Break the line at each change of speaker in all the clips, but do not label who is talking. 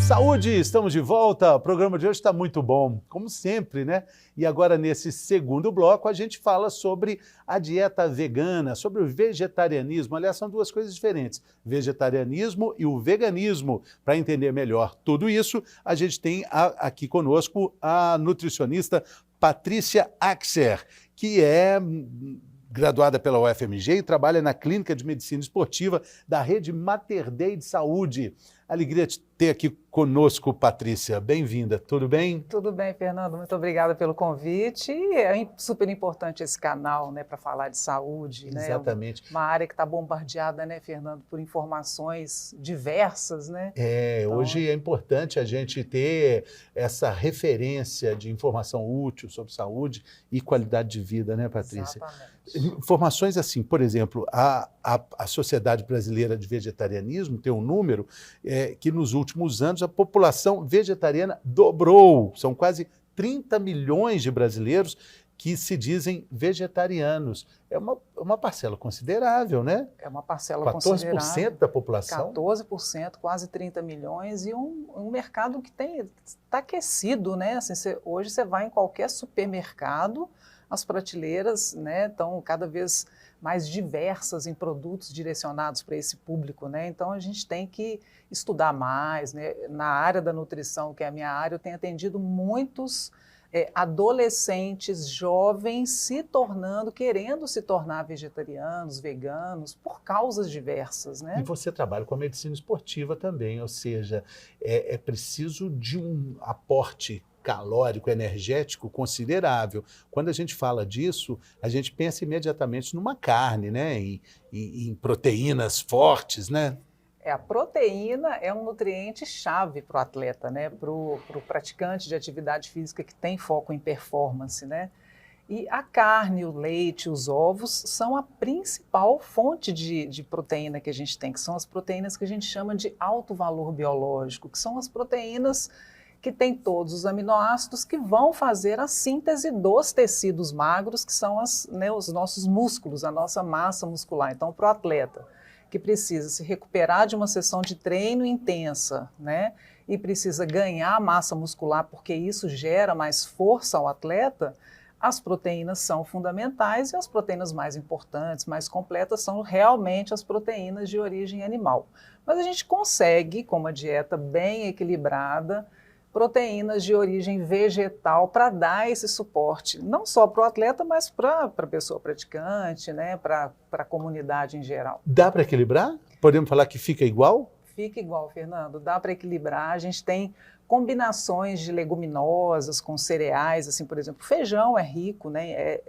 Saúde, estamos de volta. O programa de hoje está muito bom, como sempre, né? E agora, nesse segundo bloco, a gente fala sobre a dieta vegana, sobre o vegetarianismo. Aliás, são duas coisas diferentes, vegetarianismo e o veganismo. Para entender melhor tudo isso, a gente tem aqui conosco a nutricionista Patrícia Axer, que é graduada pela UFMG e trabalha na Clínica de Medicina Esportiva da Rede Mater Dei de Saúde. Alegria de ter aqui conosco, Patrícia. Bem-vinda, tudo bem?
Tudo bem, Fernando. Muito obrigada pelo convite. É super importante esse canal, né, para falar de saúde.
Exatamente.
Né? Uma área que está bombardeada, né, Fernando, por informações diversas, né?
Então, hoje é importante a gente ter essa referência de informação útil sobre saúde e qualidade de vida, né, Patrícia?
Exatamente.
Informações assim, por exemplo, a Sociedade Brasileira de Vegetarianismo tem um número que nos últimos anos a população vegetariana dobrou. São quase 30 milhões de brasileiros que se dizem vegetarianos. É uma parcela considerável, né?
É uma parcela
14%
considerável.
da população?
14%, quase 30 milhões, e um mercado que está aquecido, né? Assim, hoje você vai em qualquer supermercado, as prateleiras, né, estão cada vez mais diversas em produtos direcionados para esse público, né? Então a gente tem que estudar mais, né? Na área da nutrição, que é a minha área, eu tenho atendido muitos adolescentes, jovens querendo se tornar vegetarianos, veganos, por causas diversas, né?
E você trabalha com a medicina esportiva também, ou seja, é preciso de um aporte calórico, energético considerável. Quando a gente fala disso, a gente pensa imediatamente numa carne, né? Em proteínas fortes, né?
A proteína é um nutriente-chave para o atleta, né? Para o praticante de atividade física que tem foco em performance, né? E a carne, o leite, os ovos são a principal fonte de proteína que a gente tem, que são as proteínas que a gente chama de alto valor biológico, que são as proteínas que tem todos os aminoácidos que vão fazer a síntese dos tecidos magros, que são os nossos músculos, a nossa massa muscular. Então, para o atleta que precisa se recuperar de uma sessão de treino intensa, né, e precisa ganhar massa muscular, porque isso gera mais força ao atleta, as proteínas são fundamentais, e as proteínas mais importantes, mais completas, são realmente as proteínas de origem animal. Mas a gente consegue, com uma dieta bem equilibrada, proteínas de origem vegetal para dar esse suporte, não só para o atleta, mas para a pessoa praticante, né, para a comunidade em geral.
Dá para equilibrar? Podemos falar que fica igual?
Fica igual, Fernando, dá para equilibrar. A gente tem combinações de leguminosas com cereais, assim, por exemplo, feijão é rico, né,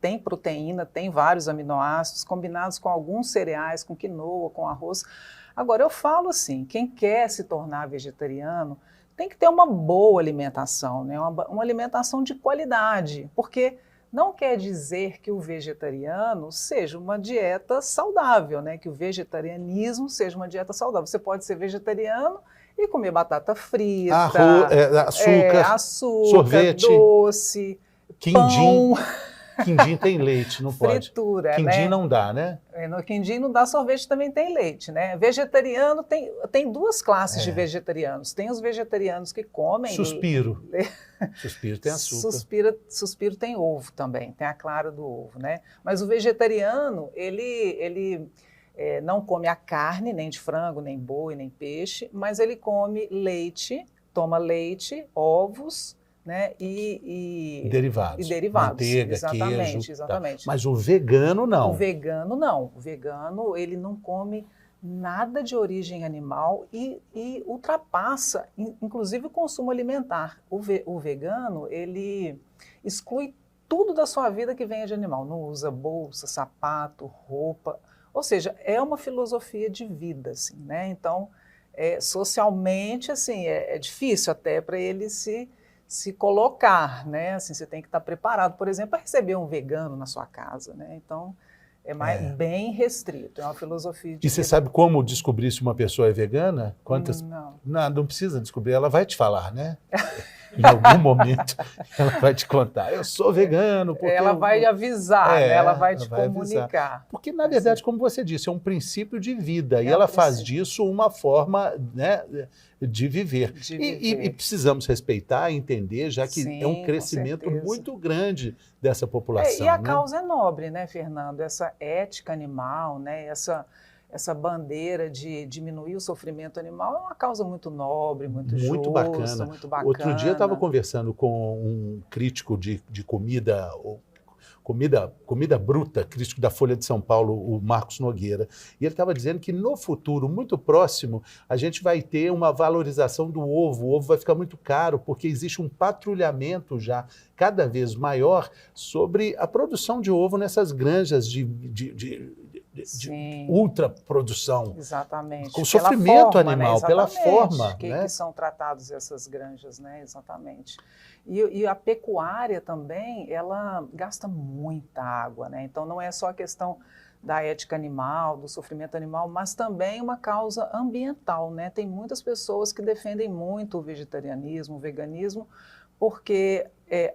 tem proteína, tem vários aminoácidos, combinados com alguns cereais, com quinoa, com arroz. Agora, eu falo assim, quem quer se tornar vegetariano tem que ter uma boa alimentação, né? Uma alimentação de qualidade, porque não quer dizer que o vegetariano seja uma dieta saudável, né? Que o vegetarianismo seja uma dieta saudável. Você pode ser vegetariano e comer batata frita, açúcar,
sorvete,
doce,
quindim.
pão.
Quindim tem leite, não pode.
Fritura,
quindim,
né?
Não dá, né?
No quindim não dá, sorvete também tem leite, né? Vegetariano tem duas classes de vegetarianos. Tem os vegetarianos que comem...
Suspiro. Suspiro tem açúcar.
Suspiro tem ovo também, tem a clara do ovo, né? Mas o vegetariano, ele não come a carne, nem de frango, nem boi, nem peixe, mas ele come leite, toma leite, ovos, né? E
derivados. Manteiga, queijo.
Exatamente.
Tá. Mas o vegano não.
O vegano não. O vegano, ele não come nada de origem animal e ultrapassa, inclusive, o consumo alimentar. O vegano, ele exclui tudo da sua vida que venha de animal. Não usa bolsa, sapato, roupa. Ou seja, é uma filosofia de vida, assim, né? Então, socialmente, assim, é difícil até para ele se colocar, né? Assim, você tem que estar preparado, por exemplo, para receber um vegano na sua casa, né? Então, bem restrito, é uma filosofia de
E você sabe como descobrir se uma pessoa é vegana?
Não.
Não precisa descobrir, ela vai te falar, né? Em algum momento ela vai te contar, eu sou vegano. Porque
ela vai avisar, né? Ela vai te comunicar.
Avisar. Porque, na verdade, como você disse, é um princípio de vida. E
um
ela faz disso uma forma, né, de viver. E precisamos respeitar e entender, já que
Sim,
é um crescimento muito grande dessa população.
E a causa é nobre, né, Fernando? Essa ética animal, né? Essa bandeira de diminuir o sofrimento animal é uma causa muito nobre, muito justa,
bacana.
Muito bacana.
Outro dia eu estava conversando com um crítico de comida, comida bruta, crítico da Folha de São Paulo, o Marcos Nogueira, e ele estava dizendo que no futuro, muito próximo, a gente vai ter uma valorização do ovo. O ovo vai ficar muito caro, porque existe um patrulhamento já cada vez maior sobre a produção de ovo nessas granjas de ultraprodução.
Exatamente.
Com sofrimento forma, animal,
né?
pela forma.
Que são tratados essas granjas, né? Exatamente. E a pecuária também, ela gasta muita água, né? Então não é só a questão da ética animal, do sofrimento animal, mas também uma causa ambiental, né? Tem muitas pessoas que defendem muito o vegetarianismo, o veganismo, porque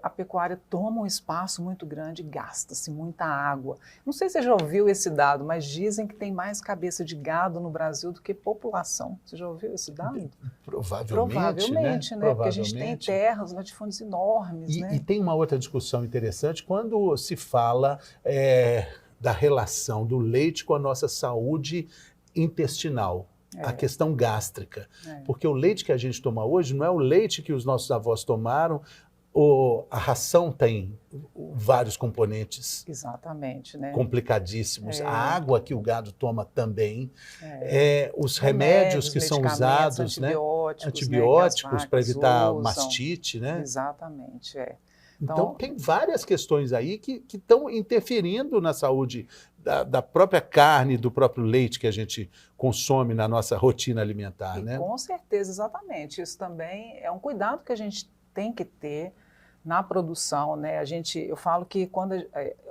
a pecuária toma um espaço muito grande, gasta-se muita água. Não sei se você já ouviu esse dado, mas dizem que tem mais cabeça de gado no Brasil do que população. Você já ouviu esse dado?
Provavelmente,
né? Porque a gente tem terras, latifúndios enormes.
E tem uma outra discussão interessante quando se fala da relação do leite com a nossa saúde intestinal. A questão gástrica. Porque o leite que a gente toma hoje não é o leite que os nossos avós tomaram. A ração tem vários componentes.
Exatamente, né?
Complicadíssimos. A água que o gado toma também. Os remédios que são usados, antibióticos, para evitar mastite. Né?
Exatamente,
Então, tem várias questões aí que estão interferindo na saúde da própria carne, do próprio leite que a gente consome na nossa rotina alimentar. Né?
Com certeza, exatamente. Isso também é um cuidado que a gente tem que ter na produção. Né? Eu falo que quando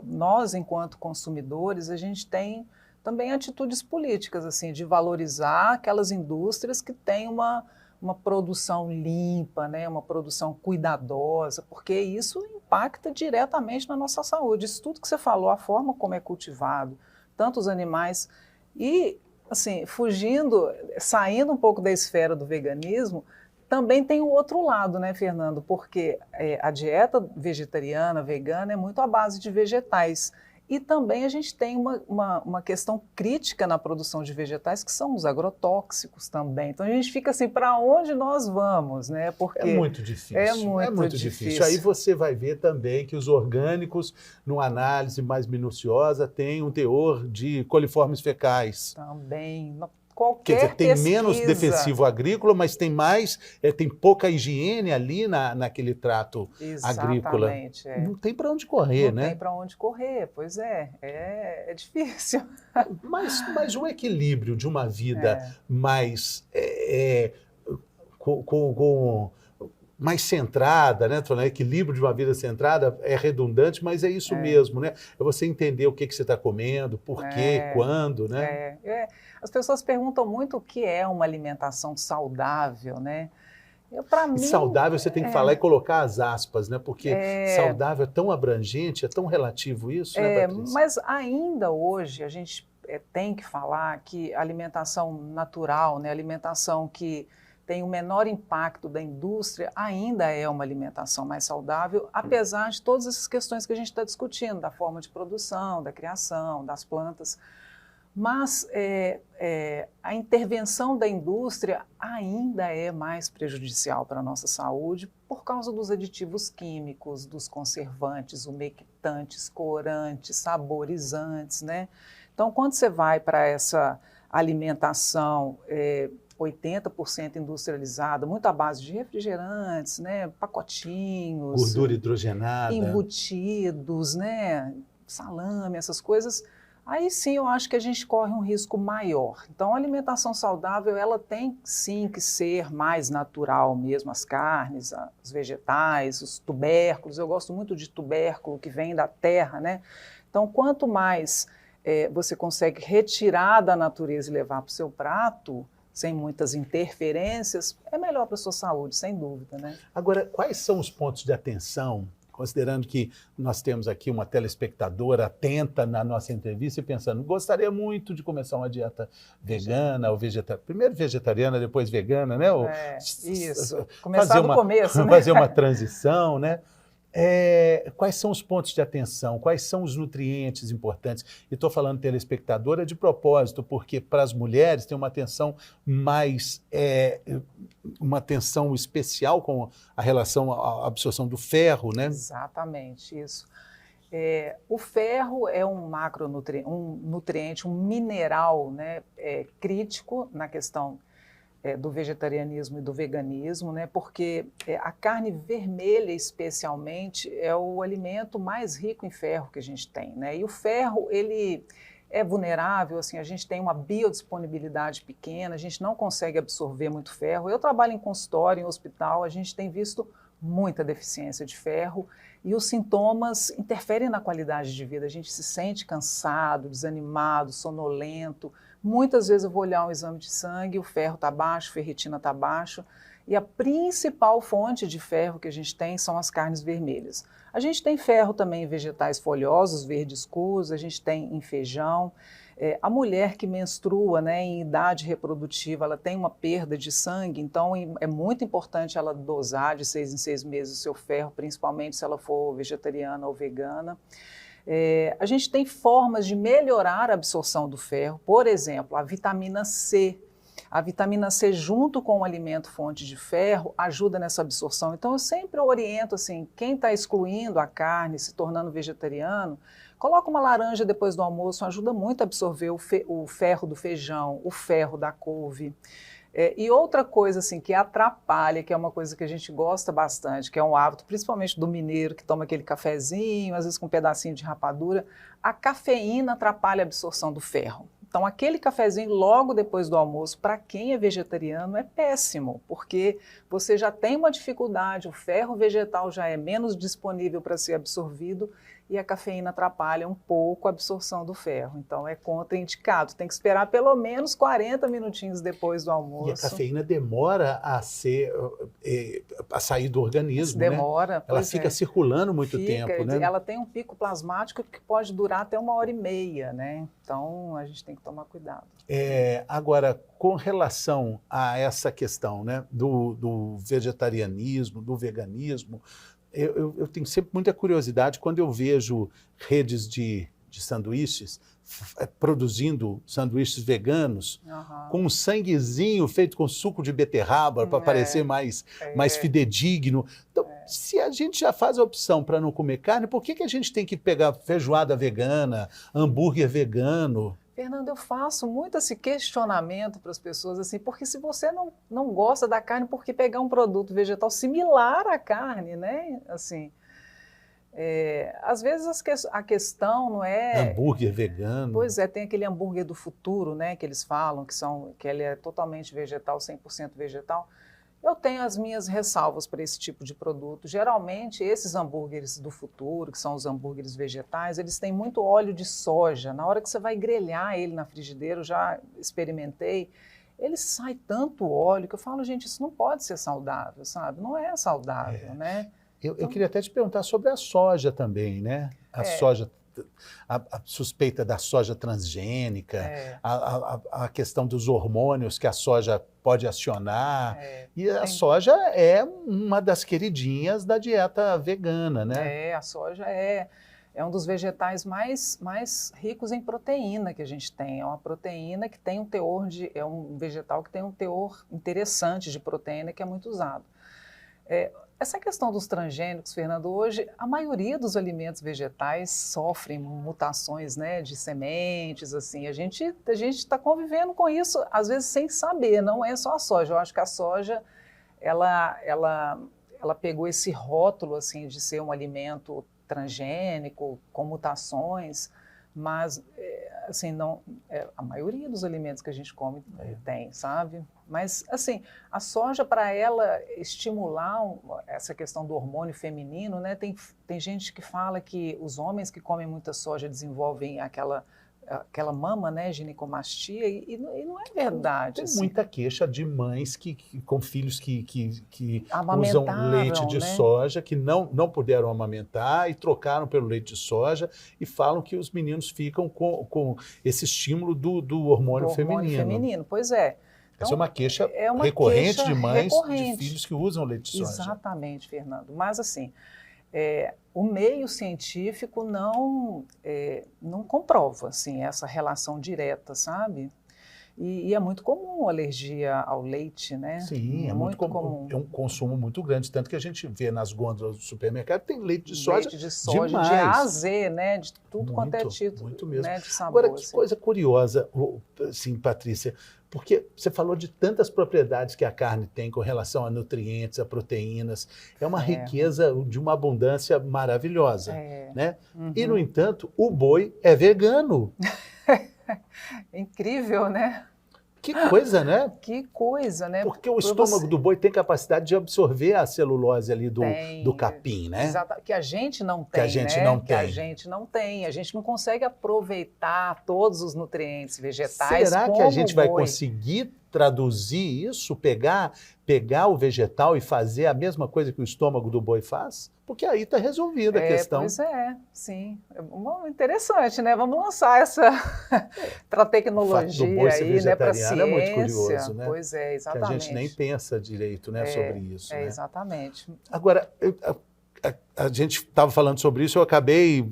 nós, enquanto consumidores, a gente tem também atitudes políticas, assim, de valorizar aquelas indústrias que têm uma produção limpa, né? Uma produção cuidadosa, porque isso impacta diretamente na nossa saúde. Isso tudo que você falou, a forma como é cultivado, tanto os animais e, assim, saindo um pouco da esfera do veganismo, também tem o outro lado, né, Fernando? Porque a dieta vegetariana, vegana, é muito à base de vegetais. E também a gente tem uma questão crítica na produção de vegetais, que são os agrotóxicos também. Então a gente fica assim, para onde nós vamos, né? Porque
é muito difícil. É muito difícil. Aí você vai ver também que os orgânicos, numa análise mais minuciosa, têm um teor de coliformes fecais.
Também.
Quer dizer, tem menos defensivo agrícola, mas tem mais, tem pouca higiene ali naquele trato agrícola. Não tem para onde correr,
não
né?
Não tem para onde correr, pois é difícil.
Mas o equilíbrio de uma vida mais mais centrada, né? Equilíbrio de uma vida centrada é redundante, mas é isso mesmo, né? É você entender o que você está comendo, por quê, quando, né?
As pessoas perguntam muito o que é uma alimentação saudável, né? Para mim,
saudável você tem que falar e colocar as aspas, né? Porque saudável é tão abrangente, é tão relativo isso, né, Patrícia?
Mas ainda hoje a gente tem que falar que a alimentação natural, né? Alimentação que tem o menor impacto da indústria, ainda é uma alimentação mais saudável, apesar de todas essas questões que a gente está discutindo, da forma de produção, da criação, das plantas. Mas a intervenção da indústria ainda é mais prejudicial para a nossa saúde por causa dos aditivos químicos, dos conservantes, umectantes, corantes, saborizantes, né? Então, quando você vai para essa alimentação 80% industrializada, muito à base de refrigerantes, né, pacotinhos,
gordura hidrogenada,
embutidos, né, salame, essas coisas, aí sim eu acho que a gente corre um risco maior. Então a alimentação saudável, ela tem sim que ser mais natural mesmo, as carnes, os vegetais, os tubérculos. Eu gosto muito de tubérculo que vem da terra, né? Então quanto mais você consegue retirar da natureza e levar para o seu prato, sem muitas interferências, é melhor para a sua saúde, sem dúvida, né?
Agora, quais são os pontos de atenção, considerando que nós temos aqui uma telespectadora atenta na nossa entrevista e pensando, gostaria muito de começar uma dieta vegana ou vegetariana, primeiro vegetariana, depois vegana, né? Ou
isso, começar do começo, né?
Fazer uma transição, né? Quais são os pontos de atenção, quais são os nutrientes importantes? E estou falando telespectadora de propósito, porque para as mulheres tem uma atenção mais, uma atenção especial com a relação à absorção do ferro, né?
Exatamente, isso. O ferro é um macronutriente, um mineral, né, crítico na questão do vegetarianismo e do veganismo, né? Porque a carne vermelha, especialmente, é o alimento mais rico em ferro que a gente tem, né? E o ferro, ele é vulnerável, assim, a gente tem uma biodisponibilidade pequena, a gente não consegue absorver muito ferro. Eu trabalho em consultório, em hospital, a gente tem visto muita deficiência de ferro e os sintomas interferem na qualidade de vida. A gente se sente cansado, desanimado, sonolento. Muitas vezes eu vou olhar um exame de sangue, o ferro está baixo, a ferritina está baixo, e a principal fonte de ferro que a gente tem são as carnes vermelhas. A gente tem ferro também em vegetais folhosos, verdes escuros, a gente tem em feijão. A mulher que menstrua, né, em idade reprodutiva, ela tem uma perda de sangue, então é muito importante ela dosar de 6 em 6 meses o seu ferro, principalmente se ela for vegetariana ou vegana. A gente tem formas de melhorar a absorção do ferro, por exemplo, a vitamina C. A vitamina C, junto com o alimento fonte de ferro, ajuda nessa absorção. Então, eu sempre oriento, assim, quem está excluindo a carne, se tornando vegetariano, coloca uma laranja depois do almoço, ajuda muito a absorver o ferro do feijão, o ferro da couve. E outra coisa assim, que atrapalha, que é uma coisa que a gente gosta bastante, que é um hábito principalmente do mineiro, que toma aquele cafezinho, às vezes com um pedacinho de rapadura, a cafeína atrapalha a absorção do ferro. Então, aquele cafezinho logo depois do almoço, para quem é vegetariano, é péssimo, porque você já tem uma dificuldade, o ferro vegetal já é menos disponível para ser absorvido e a cafeína atrapalha um pouco a absorção do ferro. Então, é contraindicado. Tem que esperar pelo menos 40 minutinhos depois do almoço.
E a cafeína demora a sair do organismo,
demora,
né? Ela fica circulando muito tempo, né?
Ela tem um pico plasmático que pode durar até 1h30, né? Então, a gente tem que tomar cuidado.
Agora, com relação a essa questão, né, do vegetarianismo, do veganismo, eu tenho sempre muita curiosidade quando eu vejo redes de sanduíches produzindo sanduíches veganos com um sanguezinho feito com suco de beterraba para parecer mais fidedigno. Então, se a gente já faz a opção para não comer carne, por que a gente tem que pegar feijoada vegana, hambúrguer vegano?
Fernando, eu faço muito esse questionamento para as pessoas, assim, porque se você não gosta da carne, por que pegar um produto vegetal similar à carne, né? Assim, às vezes a questão não é...
Hambúrguer vegano.
Pois é, tem aquele hambúrguer do futuro, né, que eles falam, que ele é totalmente vegetal, 100% vegetal. Eu tenho as minhas ressalvas para esse tipo de produto. Geralmente, esses hambúrgueres do futuro, que são os hambúrgueres vegetais, eles têm muito óleo de soja. Na hora que você vai grelhar ele na frigideira, eu já experimentei, ele sai tanto óleo que eu falo, gente, isso não pode ser saudável, sabe? Não é saudável, né?
Eu queria até te perguntar sobre a soja também, né? A soja... A suspeita da soja transgênica, a questão dos hormônios que a soja pode acionar. E a soja é uma das queridinhas da dieta vegana, né?
A soja é um dos vegetais mais ricos em proteína que a gente tem. É uma proteína que tem um teor é um vegetal que tem um teor interessante de proteína que é muito usado. Essa questão dos transgênicos, Fernando, hoje a maioria dos alimentos vegetais sofrem mutações, né, de sementes, assim. A gente está convivendo com isso, às vezes sem saber, não é só a soja. Eu acho que a soja, ela pegou esse rótulo, assim, de ser um alimento transgênico, com mutações, mas, assim, não, a maioria dos alimentos que a gente come tem, sabe? Mas, assim, a soja, para ela estimular essa questão do hormônio feminino, né? Tem gente que fala que os homens que comem muita soja desenvolvem aquela aquela mama, né, ginecomastia, e não é verdade.
Tem
assim.
muita queixa de mães com filhos que usam
Amamentaram,
leite de
né?
soja, que não puderam amamentar e trocaram pelo leite de soja e falam que os meninos ficam com esse estímulo do hormônio
Do hormônio feminino, pois é.
Essa é uma queixa
é uma
recorrente
queixa
de mães de
recorrente.
filhos que usam leite de soja.
Exatamente, Fernando. Mas assim, o meio científico não comprova assim, essa relação direta, sabe? E é muito comum a alergia ao leite, né?
Sim, é muito comum. É um consumo muito grande, tanto que a gente vê nas gôndolas do supermercado, tem leite de soja
Leite de soja,
demais.
de A a Z, né? De tudo quanto é tipo,
muito mesmo.
né? De sabor.
Agora, que coisa curiosa, assim, Patrícia, porque você falou de tantas propriedades que a carne tem com relação a nutrientes, a proteínas, é uma riqueza de uma abundância maravilhosa, né?
Uhum.
E, no entanto, o boi é vegano.
Incrível, né?
Que coisa, né?
Que coisa, né?
Porque o estômago do boi tem capacidade de absorver a celulose ali do capim, né?
Exato, que a gente não tem,
que a gente
né?
não
que
tem.
a gente não tem. A gente não consegue aproveitar todos os nutrientes vegetais.
Será
como
que a gente vai
boi.
conseguir traduzir isso, pegar o vegetal e fazer a mesma coisa que o estômago do boi faz? Porque aí está resolvida a questão.
Pois é, sim. Interessante, né? Vamos lançar essa para a tecnologia
do boi ser
aí, né? Para a ciência.
É muito curioso, né?
Pois é, exatamente.
Que a gente nem pensa direito, né, sobre isso. Né?
Exatamente.
Agora, a gente estava falando sobre isso, eu acabei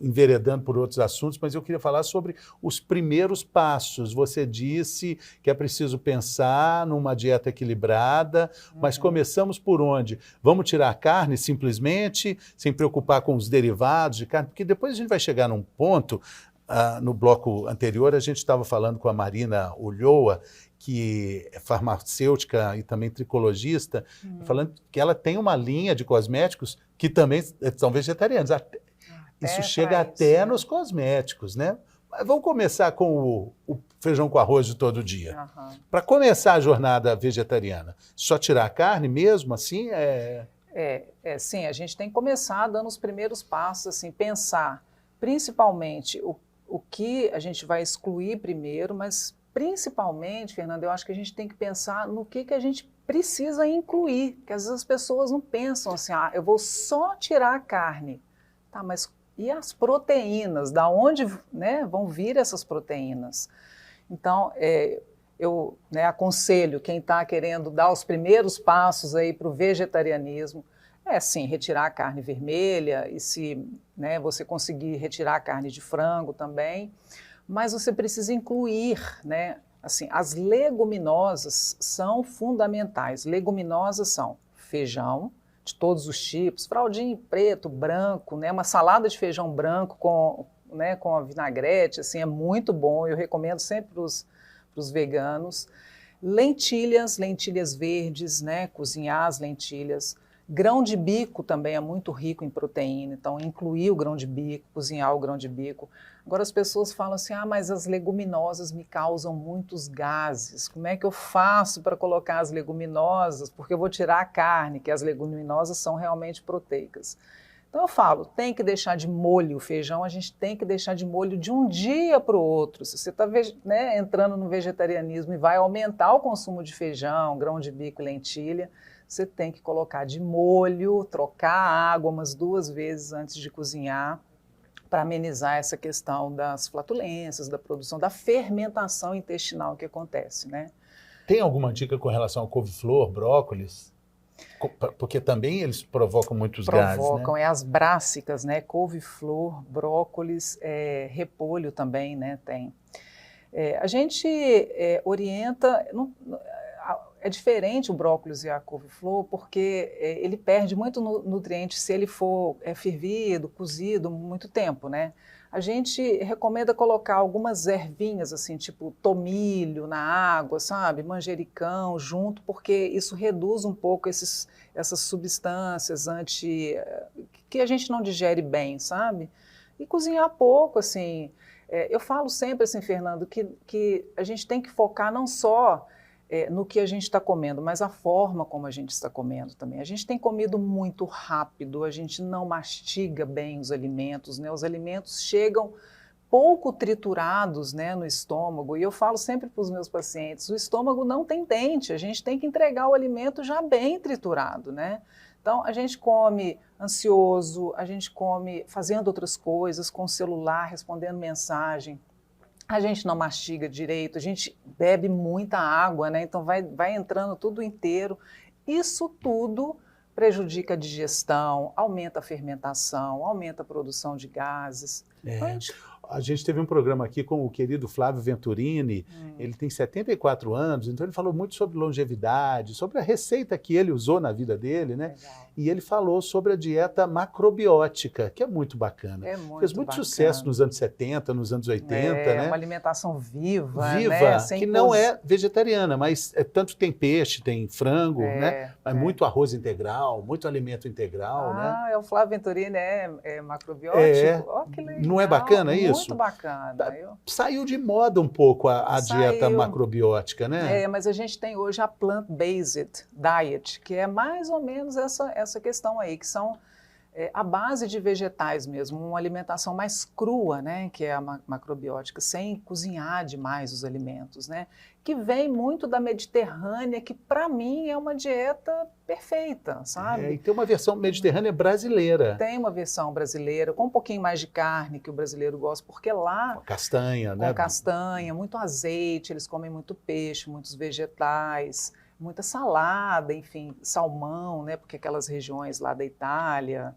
enveredando por outros assuntos, mas eu queria falar sobre os primeiros passos. Você disse que é preciso pensar numa dieta equilibrada, mas começamos por onde? Vamos tirar a carne simplesmente, sem preocupar com os derivados de carne? Porque depois a gente vai chegar num ponto, no bloco anterior a gente estava falando com a Marina Ulloa, que é farmacêutica e também tricologista, falando que ela tem uma linha de cosméticos que também são vegetarianos. Isso chega até nos cosméticos, né? Mas vamos começar com o feijão com arroz de todo dia. Para começar a jornada vegetariana, só tirar a carne mesmo, assim?
Sim, a gente tem que começar dando os primeiros passos, assim, pensar principalmente o que a gente vai excluir primeiro, mas principalmente, Fernando, eu acho que a gente tem que pensar no que a gente precisa incluir, porque às vezes as pessoas não pensam assim, eu vou só tirar a carne. Tá, mas e as proteínas? Da onde, né, vão vir essas proteínas? Então, eu aconselho quem está querendo dar os primeiros passos aí para o vegetarianismo, sim, retirar a carne vermelha, e se você conseguir retirar a carne de frango também, mas você precisa incluir, né, assim, as leguminosas são fundamentais. Leguminosas são feijão, de todos os tipos, fraldinho preto, branco, né? Uma salada de feijão branco com a vinagrete, assim, é muito bom, eu recomendo sempre para os veganos. Lentilhas verdes, né? Cozinhar as lentilhas. Grão de bico também é muito rico em proteína, então incluir o grão de bico, cozinhar o grão de bico. Agora as pessoas falam assim, mas as leguminosas me causam muitos gases, como é que eu faço para colocar as leguminosas? Porque eu vou tirar a carne, que as leguminosas são realmente proteicas. Então eu falo, tem que deixar de molho o feijão, a gente tem que deixar de molho de um dia para o outro. Se você está entrando no vegetarianismo e vai aumentar o consumo de feijão, grão de bico e lentilha, você tem que colocar de molho, trocar a água umas 2 vezes antes de cozinhar, para amenizar essa questão das flatulências, da produção, da fermentação intestinal que acontece, né?
Tem alguma dica com relação ao couve-flor, brócolis? Porque também eles provocam muitos gases, né?
Provocam, as brássicas, né? Couve-flor, brócolis, repolho também, né? Tem. A gente orienta... É diferente o brócolis e a couve-flor porque ele perde muito nutriente se ele for fervido, cozido muito tempo, né? A gente recomenda colocar algumas ervinhas, assim, tipo tomilho na água, sabe? Manjericão junto, porque isso reduz um pouco essas substâncias que a gente não digere bem, sabe? E cozinhar pouco, assim. Eu falo sempre, assim, Fernando, que a gente tem que focar não só no que a gente está comendo, mas a forma como a gente está comendo também. A gente tem comido muito rápido, a gente não mastiga bem os alimentos, né? Os alimentos chegam pouco triturados, né, no estômago. E eu falo sempre para os meus pacientes, o estômago não tem dente, a gente tem que entregar o alimento já bem triturado, né? Então, a gente come ansioso, a gente come fazendo outras coisas, com o celular, respondendo mensagem. A gente não mastiga direito, a gente bebe muita água, né? Então vai entrando tudo inteiro. Isso tudo prejudica a digestão, aumenta a fermentação, aumenta a produção de gases. Então,
a gente teve um programa aqui com o querido Flávio Venturini, ele tem 74 anos, então ele falou muito sobre longevidade, sobre a receita que ele usou na vida dele, né?
Legal.
E ele falou sobre a dieta macrobiótica, que é muito bacana. Fez muito sucesso nos anos 70, nos anos 80, né?
É uma alimentação viva,
Viva,
né? Sem
que não é vegetariana, mas tanto tem peixe, tem frango, né? Mas muito arroz integral, muito alimento integral, né?
O Flávio Venturini é macrobiótico? Oh, que legal.
Não é bacana isso?
Muito bacana.
Saiu de moda um pouco a dieta macrobiótica, né?
Mas a gente tem hoje a plant-based diet, que é mais ou menos essa questão aí, que são a base de vegetais mesmo, uma alimentação mais crua, né, que é a macrobiótica, sem cozinhar demais os alimentos, né, que vem muito da Mediterrânea, que para mim é uma dieta perfeita, sabe?
E tem uma versão mediterrânea brasileira.
Tem uma versão brasileira, com um pouquinho mais de carne, que o brasileiro gosta, porque lá...
Com castanha, né?
Com castanha, muito azeite, eles comem muito peixe, muitos vegetais, muita salada, enfim, salmão, né? Porque aquelas regiões lá da Itália,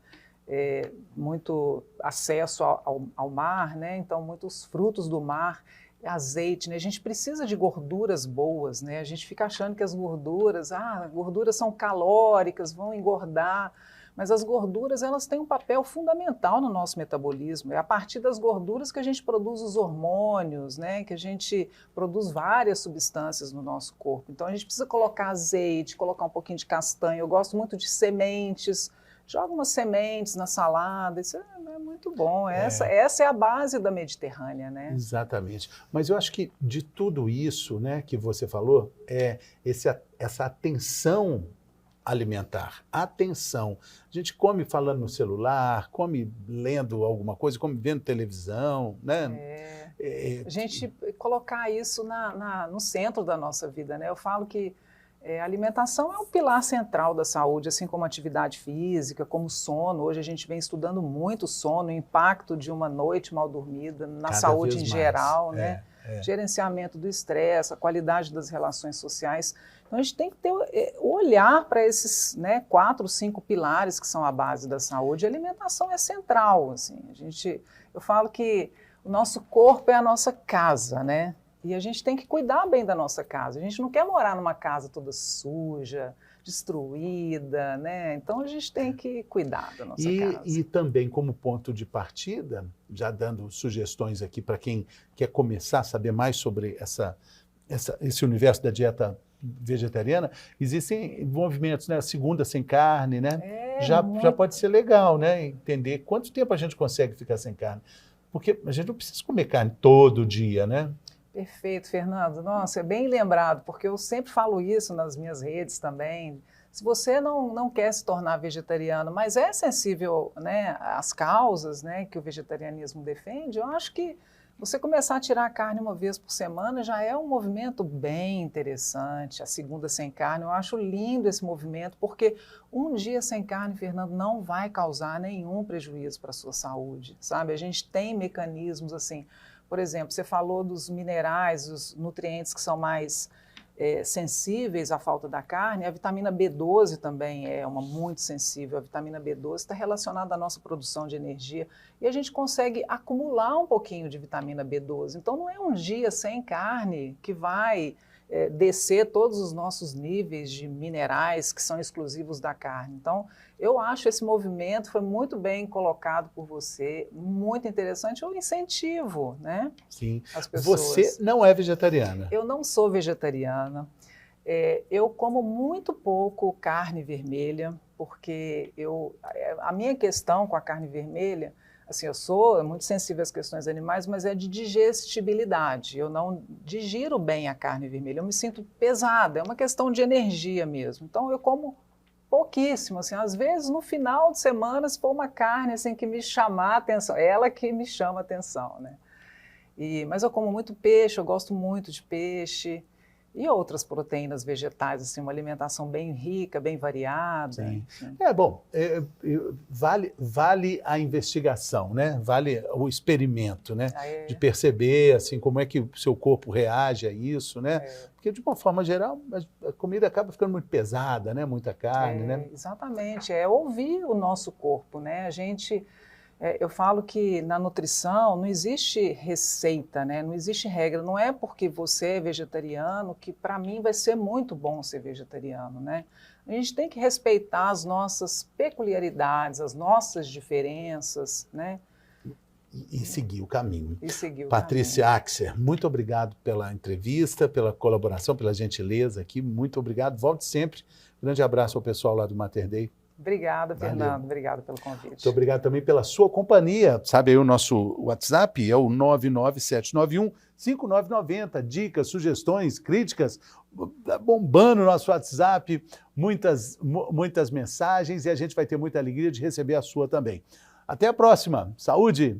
muito acesso ao mar, né? Então muitos frutos do mar, azeite, né? A gente precisa de gorduras boas, né? A gente fica achando que as gorduras são calóricas, vão engordar, mas as gorduras, elas têm um papel fundamental no nosso metabolismo. É a partir das gorduras que a gente produz os hormônios, né? Que a gente produz várias substâncias no nosso corpo. Então a gente precisa colocar azeite, colocar um pouquinho de castanha. Eu gosto muito de sementes. Joga umas sementes na salada, isso é muito bom. Essa é a base da Mediterrânea, né?
Exatamente. Mas eu acho que de tudo isso, né, que você falou, essa atenção alimentar. Atenção. A gente come falando no celular, come lendo alguma coisa, come vendo televisão, né?
A gente colocar isso no centro da nossa vida, né? Eu falo que a alimentação é um pilar central da saúde, assim como a atividade física, como o sono. Hoje a gente vem estudando muito o sono, o impacto de uma noite mal dormida na saúde em geral, né? Gerenciamento do estresse, a qualidade das relações sociais. Então a gente tem que ter olhar para esses 4, 5 pilares que são a base da saúde. A alimentação é central, assim. Eu falo que o nosso corpo é a nossa casa, né? E a gente tem que cuidar bem da nossa casa. A gente não quer morar numa casa toda suja, destruída, né? Então a gente tem que cuidar da nossa casa.
E também como ponto de partida, já dando sugestões aqui para quem quer começar a saber mais sobre esse universo da dieta vegetariana, existem movimentos, né? Segunda sem carne, né? Já pode ser legal, né? Entender quanto tempo a gente consegue ficar sem carne. Porque a gente não precisa comer carne todo dia, né?
Perfeito, Fernando. Nossa, é bem lembrado, porque eu sempre falo isso nas minhas redes também. Se você não quer se tornar vegetariano, mas é sensível, né, às causas, né, que o vegetarianismo defende, eu acho que você começar a tirar a carne uma vez por semana já é um movimento bem interessante. A segunda sem carne, eu acho lindo esse movimento, porque um dia sem carne, Fernando, não vai causar nenhum prejuízo para a sua saúde, sabe? A gente tem mecanismos assim. Por exemplo, você falou dos minerais, os nutrientes que são mais sensíveis à falta da carne. A vitamina B12 também é uma muito sensível. A vitamina B12 está relacionada à nossa produção de energia e a gente consegue acumular um pouquinho de vitamina B12. Então não é um dia sem carne que vai descer todos os nossos níveis de minerais que são exclusivos da carne. Então eu acho esse movimento foi muito bem colocado por você, muito interessante. Eu incentivo, né?
Sim.
As pessoas.
Você não é vegetariana?
Eu não sou vegetariana. Eu como muito pouco carne vermelha, porque a minha questão com a carne vermelha, assim, eu sou muito sensível às questões animais, mas é de digestibilidade. Eu não digiro bem a carne vermelha, eu me sinto pesada, é uma questão de energia mesmo. Então eu como pouquíssimo, assim, às vezes no final de semana, se for uma carne assim, que me chamar a atenção, ela que me chama a atenção, né? Mas eu como muito peixe, eu gosto muito de peixe. E outras proteínas vegetais, assim, uma alimentação bem rica, bem variada.
Sim.
Enfim.
Vale a investigação, né? Vale o experimento, né?
É.
De perceber assim, como é que o seu corpo reage a isso, né? Porque, de uma forma geral, a comida acaba ficando muito pesada, né? Muita carne, né?
Exatamente, é ouvir o nosso corpo, né? Eu falo que na nutrição não existe receita, né? Não existe regra. Não é porque você é vegetariano que para mim vai ser muito bom ser vegetariano, né? A gente tem que respeitar as nossas peculiaridades, as nossas diferenças, né?
E seguir o caminho.
E
Patrícia Axer, muito obrigado pela entrevista, pela colaboração, pela gentileza aqui. Muito obrigado. Volte sempre. Grande abraço ao pessoal lá do Mater Dei.
Obrigada,
Valeu.
Fernando. Obrigada pelo convite.
Muito obrigado também pela sua companhia. Sabe aí o nosso WhatsApp? É o 99791-5990. Dicas, sugestões, críticas. Bombando o nosso WhatsApp. Muitas mensagens e a gente vai ter muita alegria de receber a sua também. Até a próxima. Saúde!